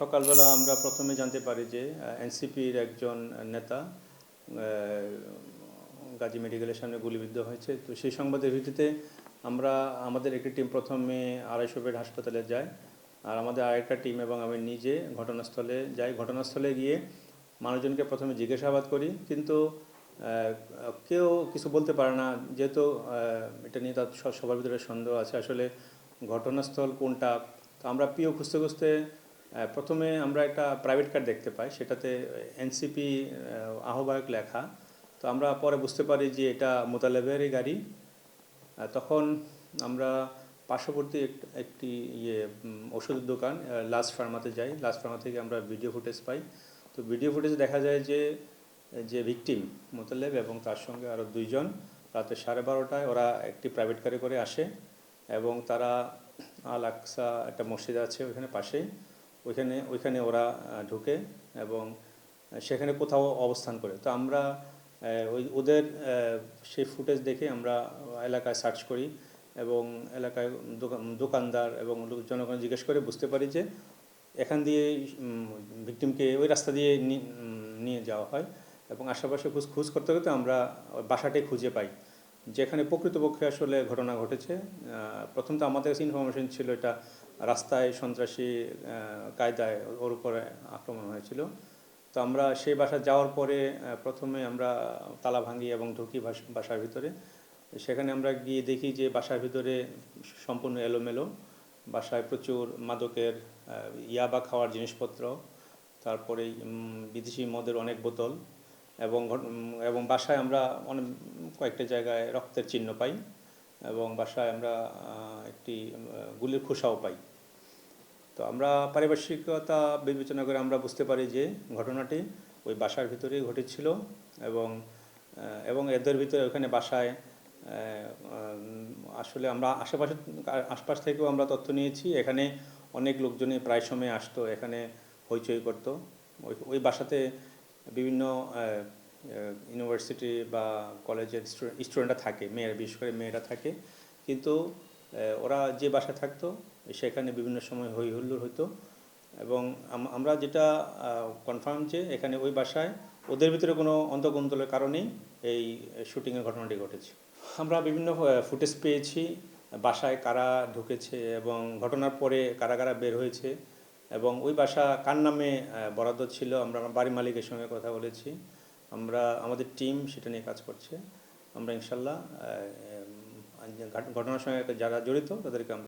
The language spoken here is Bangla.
সকালবেলা আমরা প্রথমে জানতে পারি যে এনসিপির একজন নেতা গাজী মেডিকেলের সামনে গুলিবিদ্ধ হয়েছে। তো সেই সংবাদের ভিত্তিতে আমরা আমাদের একটি টিম প্রথমে 250 বেড হাসপাতালে যায়, আর আমাদের আরেকটা টিম এবং আমি নিজে ঘটনাস্থলে যাই। ঘটনাস্থলে গিয়ে মানুষজনকে প্রথমে জিজ্ঞাসাবাদ করি, কিন্তু কেউ কিছু বলতে পারে না, যেহেতু এটা নিয়ে তার সবার ভিতরে সন্দেহ আছে আসলে ঘটনাস্থল কোনটা। তো আমরা পিও খুঁজতে খুঁজতে প্রথমে আমরা একটা প্রাইভেট কার দেখতে পাই, সেটাতে এনসিপি আহ্বায়ক লেখা। তো আমরা পরে বুঝতে পারি যে এটা মোতালেবেরই গাড়ি। তখন আমরা পার্শ্ববর্তী একটি ওষুধের দোকান লাস্ট ফার্মাতে যাই। লাস্ট ফার্মা থেকে আমরা ভিডিও ফুটেজ পাই। তো ভিডিও ফুটেজে দেখা যায় যে যে ভিকটিম মোতালেব এবং তার সঙ্গে আরও দুইজন রাতে 12:30টায় ওরা একটি প্রাইভেট কারে করে আসে এবং তারা আল আকসা একটা মসজিদ আছে ওইখানে পাশেই, ওইখানে ওরা ঢুকে এবং সেখানে কোথাও অবস্থান করে। তো আমরা ওদের সেই ফুটেজ দেখে আমরা এলাকায় সার্চ করি এবং এলাকায় দোকানদার এবং জনগণ জিজ্ঞেস করে বুঝতে পারি যে এখান দিয়ে ভিকটিমকে ওই রাস্তা দিয়ে নিয়ে যাওয়া হয় এবং আশেপাশে খোঁজ করতে করতে আমরা বাসাটাই খুঁজে পাই যেখানে প্রকৃতপক্ষে আসলে ঘটনা ঘটেছে। প্রথম তো আমাদের কাছে ইনফরমেশন ছিল এটা রাস্তায় সন্ত্রাসী কায়দায় ওর উপরে আক্রমণ হয়েছিল। তো আমরা সেই বাসা যাওয়ার পরে প্রথমে আমরা তালা ভাঙি এবং ঢুকি বাসার ভিতরে। সেখানে আমরা গিয়ে দেখি যে বাসার ভিতরে সম্পূর্ণ এলোমেলো। বাসায় প্রচুর মাদকের ইয়াবা খাওয়ার জিনিসপত্র, তারপরে বিদেশি মদের অনেক বোতল এবং বাসায় আমরা অনেক কয়েকটা জায়গায় রক্তের চিহ্ন পাই এবং বাসায় আমরা একটি গুলির খোসাও পাই। তো আমরা পারিপার্শ্বিকতা বিবেচনা করে আমরা বুঝতে পারি যে ঘটনাটি ওই বাসার ভিতরেই ঘটেছিল এবং এবং এদের ভিতরে ওখানে বাসায় আসলে আমরা আশপাশ থেকেও আমরা তথ্য নিয়েছি। এখানে অনেক লোকজনই প্রায় সময় আসতো, এখানে হইচই করতো। ওই বাসাতে বিভিন্ন ইউনিভার্সিটি বা কলেজের স্টুডেন্টরা থাকে, বিশেষ করে মেয়েরা থাকে, কিন্তু ওরা যে বাসায় থাকতো সেখানে বিভিন্ন সময় হই হুল্লোড় হতো এবং আমরা যেটা কনফার্ম যে এখানে ওই বাসায় ওদের ভিতরে কোনো অন্তর্গোলযোগের কারণেই এই শুটিংয়ের ঘটনাটি ঘটেছে। আমরা বিভিন্ন ফুটেজ পেয়েছি বাসায় কারা ঢুকেছে এবং ঘটনার পরে কারা কারা বের হয়েছে এবং ওই বাসা কার নামে বরাদ্দ ছিল। আমরা বাড়ির মালিকের সঙ্গে কথা বলেছি, আমাদের টিম সেটা নিয়ে কাজ করছে। আমরা ইনশাল্লাহ ঘটনার সঙ্গে যারা জড়িত তাদেরকে আমরা